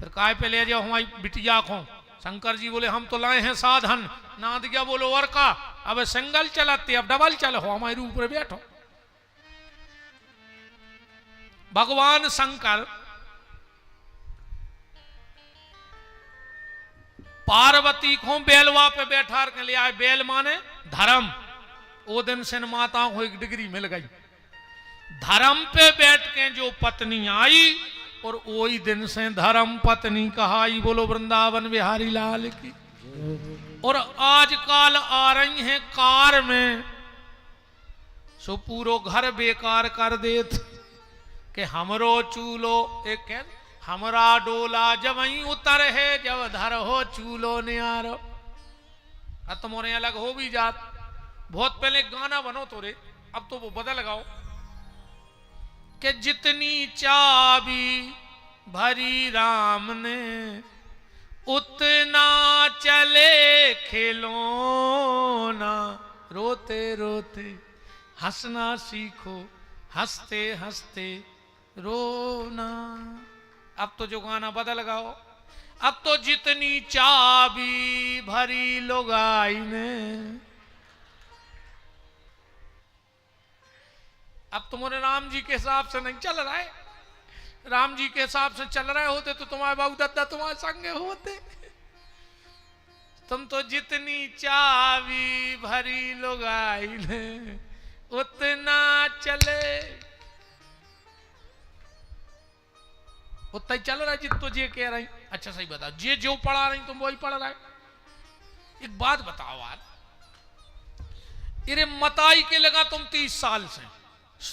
फिर काय पे ले जाओ हमारी बिटिया को। शंकर जी बोले हम तो लाए हैं साधन। नाद गया बोलो और का, अब सिंगल चलाते अब डबल चलो, हमारे ऊपर बैठो। भगवान शंकर पार्वती को बेलवा पे बैठा के ले आए। बेल माने धर्म। वो दिन से माताओं को एक डिग्री मिल गई। धर्म पे बैठ के जो पत्नी आई और वही दिन से धर्म पत्नी कहाई। बोलो वृंदावन बिहारी लाल की। और आजकल आ रही हैं कार में, सो पूरो घर बेकार कर देत कि हमरो चूलो एक हमरा डोला जब ही उतर है जब धर हो चूलो न्यारो। अब तो मोरे अलग हो भी जात। बहुत पहले गाना बनो तो रे, अब तो वो बदल गाओ कि जितनी चाबी भरी राम ने उतना चले खिलौना। रोते रोते हंसना सीखो, हंसते हंसते रोना। अब तो जो गाना बदल गाओ, अब तो जितनी चाबी भरी लुगाई ने। अब तुम्हारे राम जी के हिसाब से नहीं चल रहा है। राम जी के हिसाब से चल रहे होते तो तुम्हारे बाबू दादा तुम्हारे संगे होते। तुम तो जितनी चाबी भरी लुगाई ने उतना चले, उतना ही चल रहा है जित तो जे कह रही। अच्छा सही बताओ, जे जो पढ़ा रही तुम वही पढ़ रहा है। एक बात बताओ यार, इरे मताई के लगा तुम 30 साल से,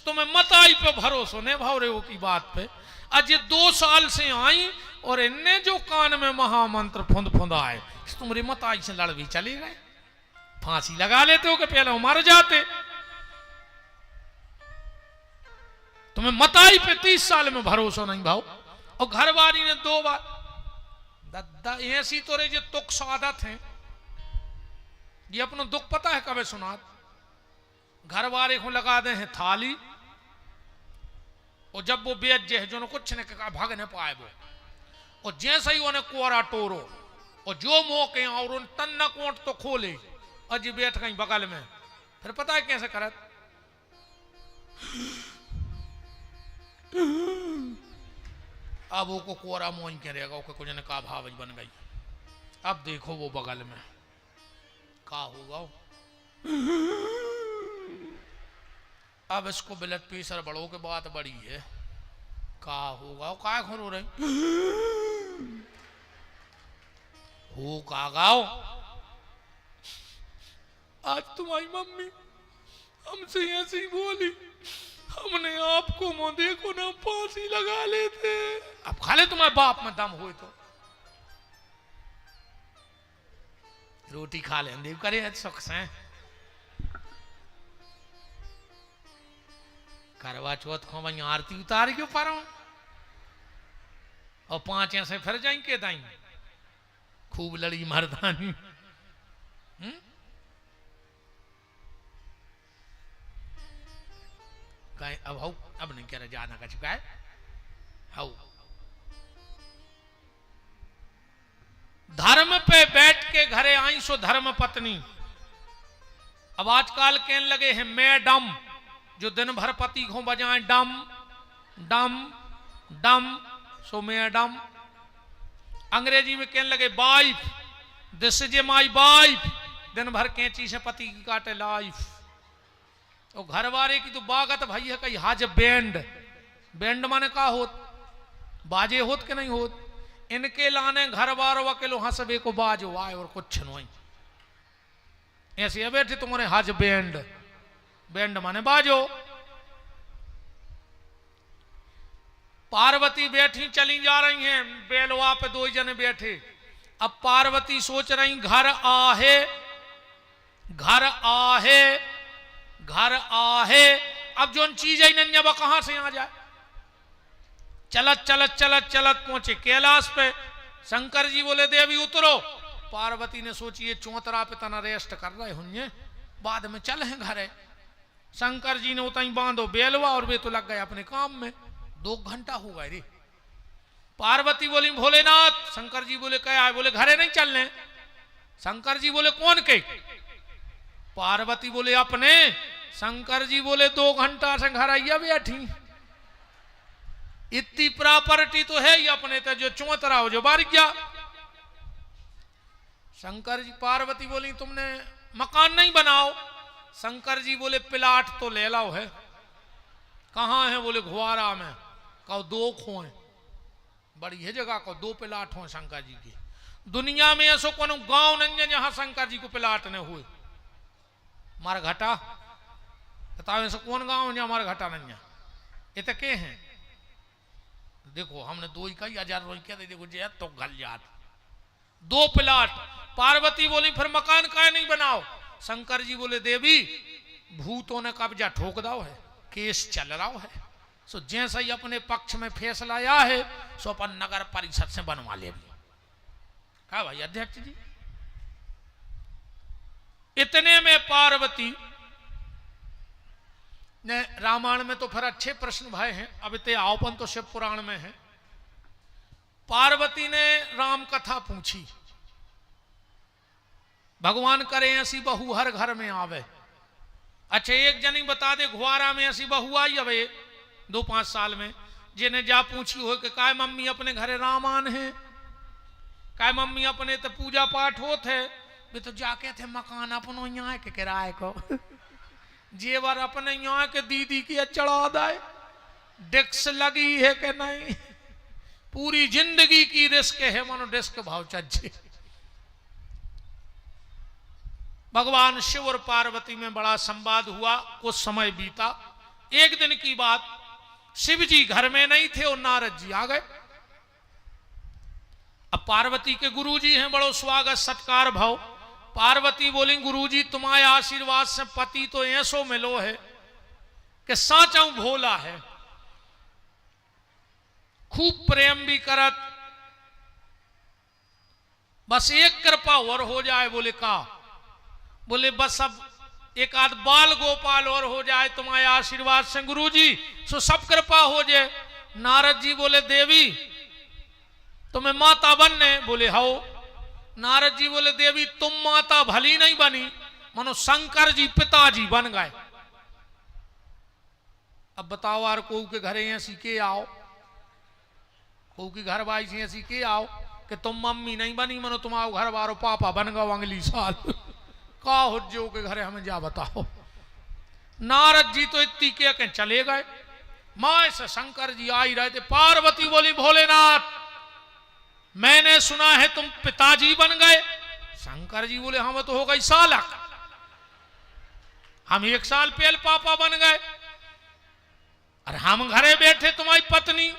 तुम्हें मताई पे भरोसा नहीं भाव रहे हो की बात पे। आज ये 2 साल से आई और इनने जो कान में महामंत्र फुंद फुंदा है, तुम्हारी मताई से लड़ भी चले गए। फांसी लगा लेते हो कि पहले मर जाते। तुम्हें मताई पे 30 साल में भरोसा नहीं भाव। और घरवाली ने 2 बार दादा ऐसी तो रे जो तुक सादत है। ये अपना दुख पता है कभी सुना। घर वाले को लगा दे हैं थाली, और जब वो बेच जे जो कुछ ने कहा भाग न पाए वो, और जैसे ही उन्हें कोरा टोरो और जो मौके और उन तन्ना कोट तो खोले और जी बैठ गई बगल में। फिर पता है कैसे करत, अब वो को कोरा मोइन करेगा, ओके कुछ ने कहा भाव बन गई। अब देखो वो बगल में का होगा। अब इसको ब्लड प्रेशर बढ़ो के बात बड़ी है, का होगा। का खो रही हो का गाओ। आज तुम्हारी मम्मी हमसे ऐसी बोली, हमने आपको मुंह देखो ना फांसी लगा लेते। अब खाले तुम्हारे बाप में दम हो तो रोटी खा ले देव करे सुख से। करवा चौथ को वही आरती उतार क्यों पारो, और 5 ऐसे फिर जाएंगे दाई खूब लड़ी मर्दानी। अब हाउ अब नहीं कह रहा जाना का चुका है। हाउ धर्म पे बैठ के घरे आई सो धर्म पत्नी। अब आजकल कहने लगे हैं मैडम, जो दिन भर पति को बजाए डम डम डम, सो मैडम। अंग्रेजी में कहने लगे wife, this is my wife, दिन भर कैंची से पति की काटे लाइफ। और घर वाले की तो बागत भाई है कहीं हाज बैंड। बैंड माने का होत, बाजे होत के नहीं होत। इनके लाने घर वालों अकेलो हंसबे को बाजो आए और कुछ नहीं। ऐसे बैठे तुम्हारे हाज बैंड, बैंड माने बाजो। पार्वती बैठी चली जा रही हैं, बेलवा पे 2 जने बैठे। अब पार्वती सोच रही घर आहे घर आहे घर आहे। अब जो चीज है नन्या वो कहां से आ जाए। चलत चलत चलत चलत पहुंचे कैलाश पे। शंकर जी बोले देवी उतरो। पार्वती ने सोची ये चौतरा पे तना रेस्ट कर रहे होंगे, बाद में चल हैं घरे। शंकर जी ने उतई बांधो बेलवा और वे तो लग गए अपने काम में। 2 घंटा हो गए रे। पार्वती बोली भोलेनाथ। शंकर जी बोले क्या है? बोले घरे नहीं चलने। शंकर जी बोले कौन के? पार्वती बोले अपने। शंकर जी बोले 2 घंटा से घर आइया बैठी, इतनी प्रॉपर्टी तो है ही अपने तो, जो चौतरा हो जो बार गया। शंकर जी पार्वती बोली तुमने मकान नहीं बनाओ। शंकर जी बोले प्लाट तो ले लाओ है। कहाँ है? बोले घुआरा में। कहो 2 खोए, बड़ी है जगह को 2 प्लाट हो शंकर जी के। दुनिया में ऐसो कोनो गांव नहीं है जहां शंकर जी को प्लाट न हुए। मार घटा बताओ ऐसा कौन गांव है जहां मार घटा नहीं है? ये तो के हैं? देखो हमने 2 ही कही 1000 रोई क्या देखो जे तो गल जात 2 प्लाट। पार्वती बोली फिर मकान काहे नहीं बनाओ? शंकर जी बोले देवी भूतों ने कब्जा ठोक दाओ है, केस चल रहा है, सो जैसा ही अपने पक्ष में फैसला आया है सो अपन नगर परिषद से बनवा ले। कहा भाई अध्यक्ष जी। इतने में पार्वती ने, रामायण में तो फिर अच्छे प्रश्न भय हैं, अब इतने आओपन तो शिव पुराण में है। पार्वती ने राम कथा पूछी, भगवान करे ऐसी बहू हर घर में आवे। अच्छा एक जनी बता दे घुआरा में ऐसी बहू आई अब 2-5 साल में, जिन्हें जा पूछी हो कि काय मम्मी अपने घरे रामान है, काय मम्मी अपने तो पूजा पाठ होत है। वे तो जाके थे मकान अपनो यहाँ के किराए को जेवर अपने यहाँ के दीदी की चढ़ा दाए, डिस्क लगी है कि नहीं, पूरी जिंदगी की रिस्क है, मानो डिस्क भाव चज्जे। भगवान शिव और पार्वती में बड़ा संवाद हुआ, कुछ समय बीता। एक दिन की बात, शिव जी घर में नहीं थे और नारद जी आ गए। अब पार्वती के गुरुजी हैं, बड़ो स्वागत सत्कार भाव। पार्वती बोली गुरुजी तुम्हारे आशीर्वाद से पति तो ऐसो मिलो है कि साचा भोला है, खूब प्रेम भी करत, बस एक कृपा और हो जाए। बोले का? बोले बस अब एक आध बाल गोपाल और हो जाए तुम्हारे आशीर्वाद से गुरुजी, सो सब कृपा हो जाए। नारद जी बोले देवी तुम्हें माता बनने? बोले हो। नारद जी बोले देवी तुम माता भली नहीं बनी, मानो शंकर जी पिताजी बन गए। अब बताओ यार को के घरे ऐसी के आओ, को की घर बाई से ऐसी के आओ कि तुम मम्मी नहीं बनी, मानो तुम्हारा घर वारो पापा बन गए अगली साल का हो जो के घरे हमें जा बताओ। नारद जी तो इतनी के चले गए। मां से शंकर जी आ ही रहे थे। पार्वती बोली भोलेनाथ मैंने सुना है तुम पिताजी बन गए। शंकर जी बोले हम तो हो गई सालक, हम 1 साल पहले पापा बन गए, और हम घरे बैठे तुम्हारी पत्नी।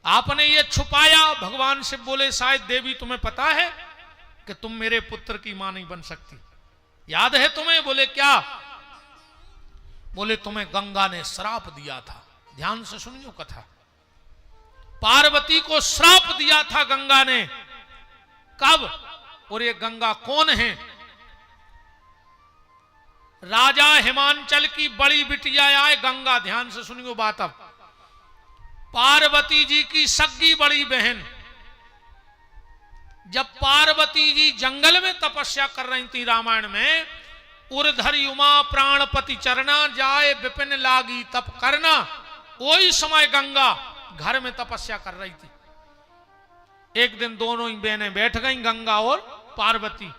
आपने ये छुपाया। भगवान से बोले शायद देवी तुम्हें पता है कि तुम मेरे पुत्र की मां नहीं बन सकती, याद है तुम्हें? बोले क्या? बोले तुम्हें गंगा ने श्राप दिया था। ध्यान से सुनियो कथा। पार्वती को श्राप दिया था गंगा ने। कब? और ये गंगा कौन है? राजा हिमांचल की बड़ी बिटिया आए गंगा। ध्यान से सुनियो बात। अब पार्वती जी की सग्गी बड़ी बहन, जब पार्वती जी जंगल में तपस्या कर रही थी रामायण में, उर्धरी उमा प्राणपति चरना जाए विपिन लागी तप करना, वही समय गंगा घर में तपस्या कर रही थी। एक दिन दोनों ही बहनें बैठ गई, गंगा और पार्वती।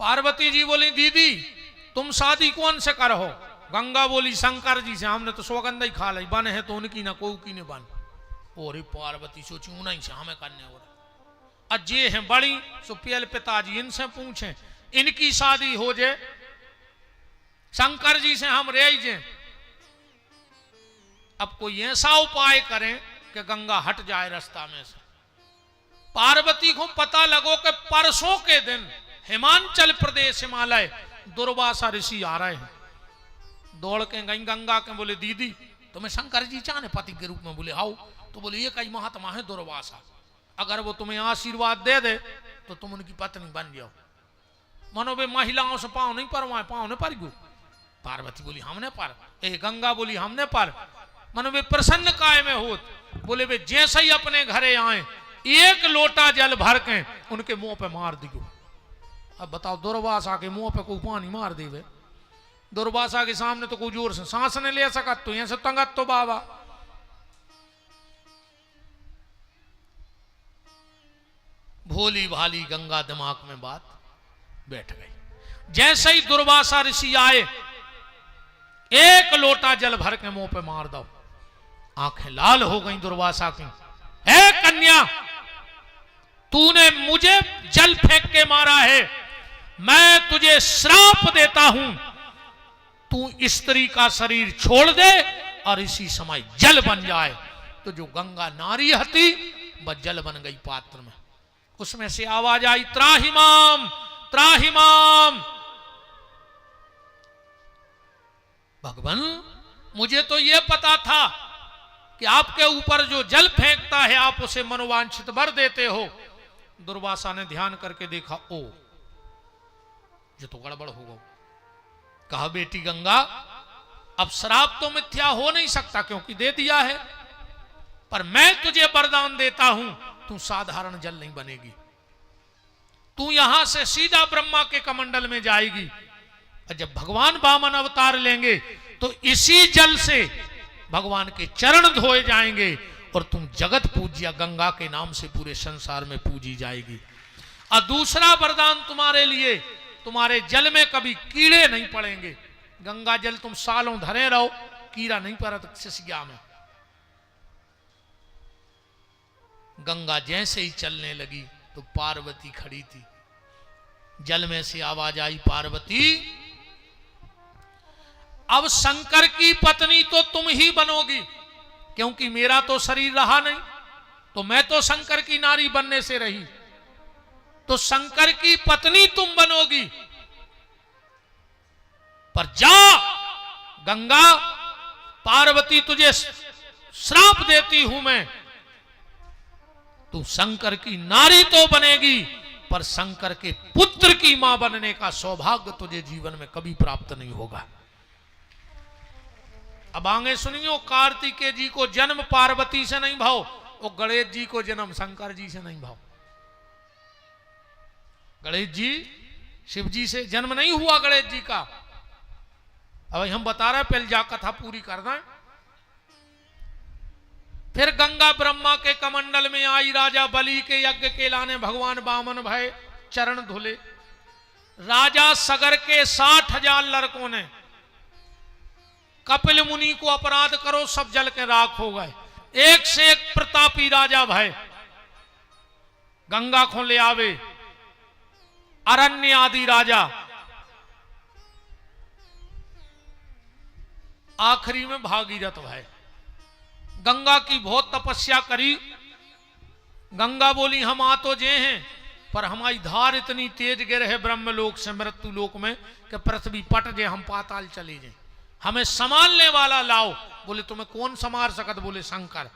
पार्वती जी बोली दीदी तुम शादी कौन से करो? गंगा बोली शंकर जी से। हमने तो सौगंध ही खा ली, बन है तो उनकी ना कोई की ने बन। और पार्वती सोची उन्हीं से हमें करने हो रहा। अजय हैं बड़ी सो पियल पिताजी इनसे पूछे, इनकी शादी हो जाए, शंकर जी से हम रह जाए। अब कोई ऐसा उपाय करें कि गंगा हट जाए रास्ता में से। पार्वती को पता लगो कि परसों के दिन हिमांचल प्रदेश हिमालय दुर्वासा ऋषि आ रहे हैं। दौड़ के गई गंगा के। बोले दीदी तुम्हें शंकर जी चाहे पति के रूप में? बोले आओ। तो बोले ये कई महात्मा है दुर्वासा, अगर वो तुम्हें आशीर्वाद दे दे तो तुम उनकी पत्नी बन जाओ। मनो वे महिलाओं से पांव नहीं परवाए, पांव नहीं पर गो। पार्वती बोली हमने पर, गंगा बोली हमने पर। मन वे प्रसन्न काय में होत, बोले वे जैसे ही अपने घरे आए एक लोटा जल भर के उनके मुंह पे मार दियो। अब बताओ दुर्वासा के मुंह पे कोई पानी मार देवे, दुर्वासा के सामने तो कोई जोर से सांस नहीं ले सकत, तो यहां से तंगत तो बाबा। भोली भाली गंगा दिमाग में बात बैठ गई। जैसे ही दुर्वासा ऋषि आए एक लोटा जल भर के मुंह पे मार दो। आंखें लाल हो गई दुर्वासा की। हे कन्या, तूने मुझे जल फेंक के मारा है, मैं तुझे श्राप देता हूं, तू स्त्री का शरीर छोड़ दे और इसी समय जल बन जाए। तो जो गंगा नारी हती वह जल बन गई पात्र में। उसमें से आवाज आई त्राहिमाम त्राहिमाम। भगवान मुझे तो यह पता था कि आपके ऊपर जो जल फेंकता है आप उसे मनोवांछित वर देते हो। दुर्वासा ने ध्यान करके देखा, ओ ये तो गड़बड़ हो गया। कहा बेटी गंगा, अब श्राप तो मिथ्या हो नहीं सकता क्योंकि दे दिया है, पर मैं तुझे वरदान देता हूं, तू साधारण जल नहीं बनेगी, तू यहां से सीधा ब्रह्मा के कमंडल में जाएगी। और जब भगवान वामन अवतार लेंगे तो इसी जल से भगवान के चरण धोए जाएंगे और तुम जगत पूज्या गंगा के नाम से पूरे संसार में पूजी जाएगी। और दूसरा वरदान तुम्हारे लिए, तुम्हारे जल में कभी कीड़े नहीं पड़ेंगे। गंगा जल तुम सालों धरे रहो, कीड़ा नहीं पड़ता सिसिया में। गंगा जैसे ही चलने लगी तो पार्वती खड़ी थी। जल में से आवाज आई, पार्वती अब शंकर की पत्नी तो तुम ही बनोगी, क्योंकि मेरा तो शरीर रहा नहीं, तो मैं तो शंकर की नारी बनने से रही, तो शंकर की पत्नी तुम बनोगी। पर जा गंगा, पार्वती तुझे श्राप देती हूं मैं, तू शंकर की नारी तो बनेगी पर शंकर के पुत्र की मां बनने का सौभाग्य तुझे जीवन में कभी प्राप्त नहीं होगा। अब आगे सुनियो, कार्तिकेय जी को जन्म पार्वती से नहीं भाव, और गणेश जी को जन्म शंकर जी से नहीं भाव। गणेश जी शिव जी से जन्म नहीं हुआ गणेश जी का। अब हम बता रहे, पहले जा कथा पूरी कर दें। फिर गंगा ब्रह्मा के कमंडल में आई, राजा बलि के यज्ञ के लाने भगवान वामन भय चरण धुले। राजा सगर के 60,000 लड़कों ने कपिल मुनि को अपराध करो सब जल के राख हो गए। एक से एक प्रतापी राजा भय गंगा को ले आवे। अरण्य आदि राजा, आखिरी में भागीरथ भय। गंगा की बहुत तपस्या करी। गंगा बोली हम आ तो जे हैं, पर हमारी धार इतनी तेज गिर है ब्रह्मलोक से मृत्यु लोक में कि पृथ्वी पट जे, हम पाताल चले जाए, हमें संभालने वाला लाओ। बोले तुम्हें कौन संभाल सकत? बोले शंकर।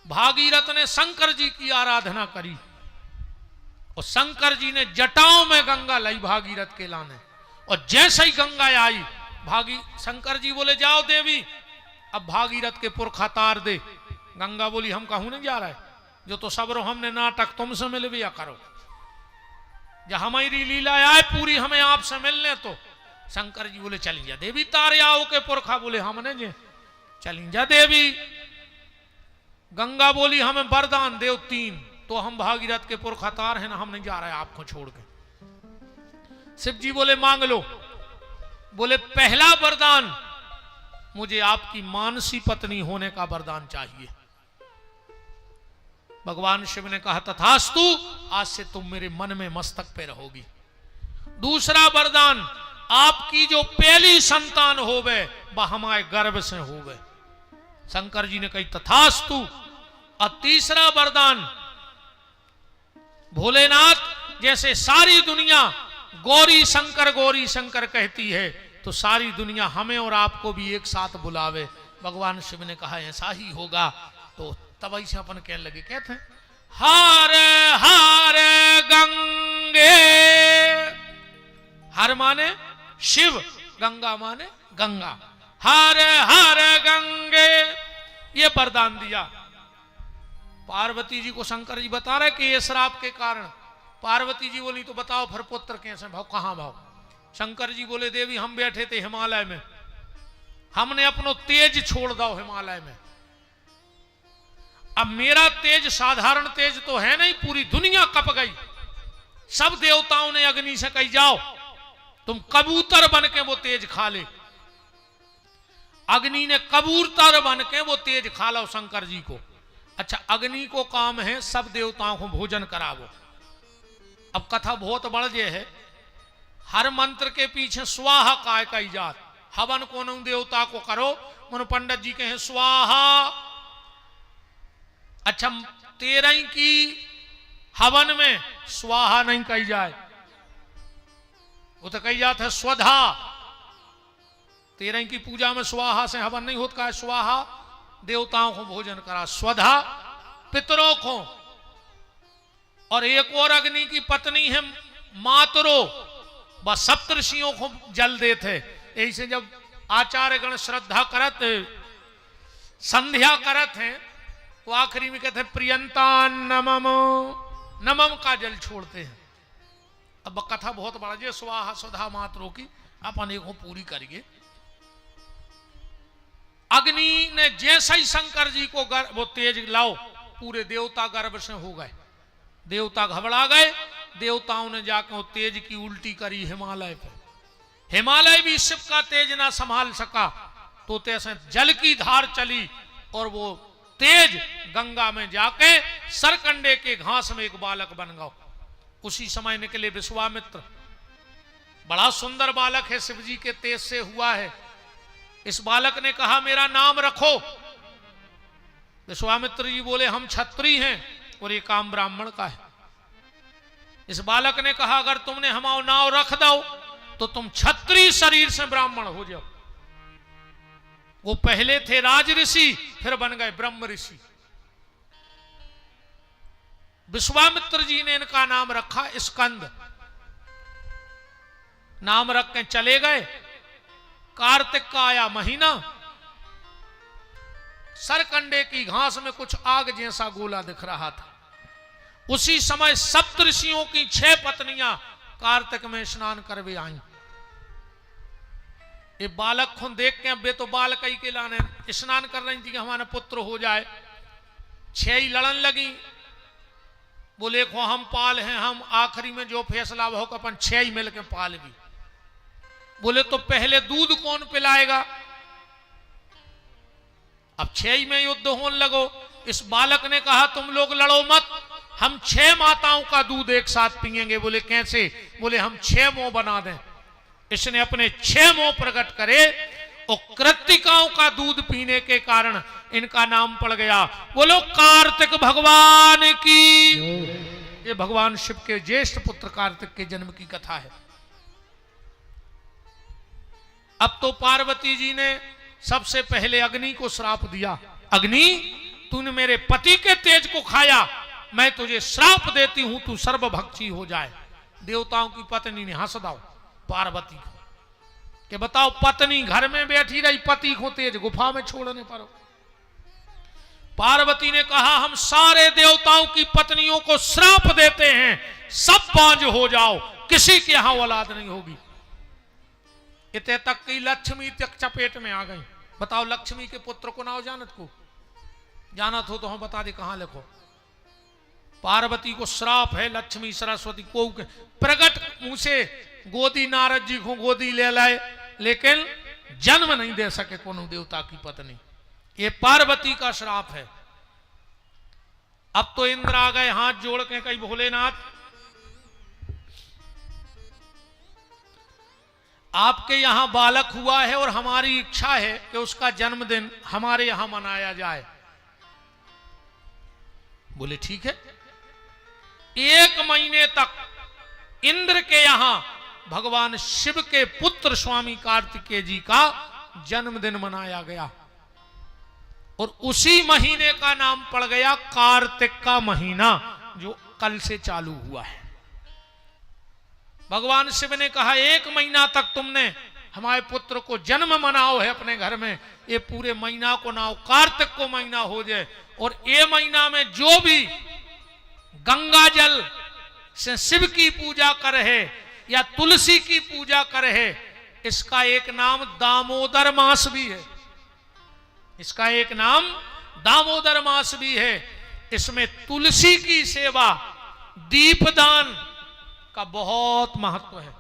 भागीरथ ने शंकर जी की आराधना करी और शंकर जी ने जटाओं में गंगा लाई भागीरथ के लाने। और जैसे ही गंगा आई, शंकर जी बोले जाओ देवी, अब भागीरथ के पुरखा तार दे। गंगा बोली हम कहूं नहीं जा रहा है, जो तो सबरो हमने नाटक तुमसे मिलवे या करो, जब हमारी लीला आए पूरी हमें आपसे मिलने। तो शंकर जी बोले चली जा देवी तारे आओ के पुरखा। बोले हमने जे चली जा देवी। गंगा बोली हमें वरदान देव 3, तो हम भागीरथ के पुरखा तार है ना, हम नहीं जा रहे आपको छोड़ के। शिव जी बोले मांग लो। बोले पहला वरदान, मुझे आपकी मानसी पत्नी होने का वरदान चाहिए। भगवान शिव ने कहा तथास्तु, आज से तुम मेरे मन में मस्तक पे रहोगी। दूसरा वरदान, आपकी जो पहली संतान होवे वह हमारे गर्भ से होवे। शंकर जी ने कही तथास्तु। और तीसरा वरदान, भोलेनाथ जैसे सारी दुनिया गौरी शंकर कहती है, तो सारी दुनिया हमें और आपको भी एक साथ बुलावे। भगवान शिव ने कहा ऐसा ही होगा। तो तब ऐसे अपन कहने लगे, कहते हैं हर हर गंगे। हर माने शिव, गंगा माने गंगा। हर हर गंगे, ये वरदान दिया। पार्वती जी को शंकर जी बता रहे कि ये श्राप के कारण। पार्वती जी बोली तो बताओ फिर पुत्र कैसे भाव, कहां भाव? शंकर जी बोले देवी हम बैठे थे हिमालय में, हमने अपनो तेज छोड़ दो हिमालय में। अब मेरा तेज साधारण तेज तो है नहीं, पूरी दुनिया कप गई। सब देवताओं ने अग्नि से कही जाओ तुम कबूतर बन के वो तेज खा ले। अग्नि ने कबूतर बन के वो तेज खा लो शंकर जी को। अच्छा, अग्नि को काम है सब देवताओं को भोजन करावो। अब कथा बहुत बढ़ जे है। हर मंत्र के पीछे स्वाहा काय का इजाद। हवन को देवता को करो, मन पंडित जी कहे स्वाहा। अच्छा, 13 की हवन में स्वाहा नहीं कही जाए, वो तो कही जाता है स्वधा। 13 की पूजा में स्वाहा से हवन नहीं होता है। स्वाहा देवताओं को भोजन करा, स्वधा पितरों को। और एक और अग्नि की पत्नी है मातरो, बस सप्तऋषियों को जल देते। यही से जब आचार्य गण श्रद्धा करत संध्या करत हैं तो आखिरी में कहते हैं प्रियंता नमम, नमम का जल छोड़ते हैं। अब कथा बहुत बड़ा जे स्वाहा स्वधा मात्रों की अपन एक पूरी करिए। अग्नि ने जैसा ही शंकर जी को वो तेज लाओ, पूरे देवता गर्भ से हो गए। देवता घबरा गए। देवताओं ने जाकर वो तेज की उल्टी करी हिमालय पे। हिमालय भी शिव का तेज ना संभाल सका, तो तैसे जल की धार चली और वो तेज गंगा में जाके सरकंडे के घास में एक बालक बन गया। उसी समय निकले विश्वामित्र। बड़ा सुंदर बालक है, शिव जी के तेज से हुआ है। इस बालक ने कहा मेरा नाम रखो। विश्वामित्र जी बोले हम क्षत्रिय हैं और ये काम ब्राह्मण का है। इस बालक ने कहा अगर तुमने हमारा नाम रख दो तो तुम क्षत्रिय शरीर से ब्राह्मण हो जाओ। वो पहले थे राज ऋषि, फिर बन गए ब्रह्म ऋषि। विश्वामित्र जी ने इनका नाम रखा स्कंद। नाम रख के चले गए। कार्तिक का आया महीना, सरकंडे की घास में कुछ आग जैसा गोला दिख रहा था। उसी समय सप्तऋषियों की 6 पत्नियां कार्तिक में स्नान करवे आई। ये बालक को देख के वे तो बालक ही के लाने स्नान कर रही थी कि हमारा पुत्र हो जाए। 6 ही लड़न लगी। बोले को हम पाल हैं, हम आखिरी में जो फैसला हो अपन 6 ही मिलकर पाल भी। बोले तो पहले दूध कौन पिलाएगा? अब 6 ही में युद्ध होने लगो। इस बालक ने कहा तुम लोग लड़ो मत, हम 6 माताओं का दूध एक साथ पिएंगे। बोले कैसे? बोले हम 6 मुंह बना दें। इसने अपने 6 मुंह प्रकट करे और कृत्तिकाओं का दूध पीने के कारण इनका नाम पड़ गया। बोलो कार्तिक भगवान की। ये भगवान शिव के ज्येष्ठ पुत्र कार्तिक के जन्म की कथा है। अब तो पार्वती जी ने सबसे पहले अग्नि को श्राप दिया। अग्नि, तूने मेरे पति के तेज को खाया, मैं तुझे श्राप देती हूं, तू सर्वभक्षी हो जाए। देवताओं की पत्नी ने हंस दाओ पार्वती को कि बताओ पत्नी घर में बैठी रही, पति को तेज गुफा में छोड़ने पर। पार्वती ने कहा हम सारे देवताओं की पत्नियों को श्राप देते हैं, सब बांझ हो जाओ, किसी के यहां औलाद नहीं होगी। इतने तक की लक्ष्मी तक चपेट में आ गई। बताओ लक्ष्मी के पुत्र को ना जानत को? जानत हो तो हम बता दे कहां लिखो। पार्वती को श्राप है, लक्ष्मी सरस्वती को प्रकट मुंह से गोदी नारद जी को गोदी ले लाए, लेकिन जन्म नहीं दे सके कोनो देवता की पत्नी। ये पार्वती का श्राप है। अब तो इंद्र आ गए हाथ जोड़ के, कहीं भोलेनाथ आपके यहां बालक हुआ है और हमारी इच्छा है कि उसका जन्मदिन हमारे यहां मनाया जाए। बोले ठीक है। 1 महीने तक इंद्र के यहां भगवान शिव के पुत्र स्वामी कार्तिकेय जी का जन्मदिन मनाया गया और उसी महीने का नाम पड़ गया कार्तिक का महीना, जो कल से चालू हुआ है। भगवान शिव ने कहा 1 महीना तक तुमने हमारे पुत्र को जन्म मनाओ है अपने घर में, ये पूरे महीना को नाओ कार्तिक को महीना हो जाए, और ये महीना में जो भी गंगा जल से शिव की पूजा करे है या तुलसी की पूजा करे है, इसका एक नाम दामोदर मास भी है। इसका एक नाम दामोदर मास भी है। इसमें तुलसी की सेवा, दीपदान का बहुत महत्व है।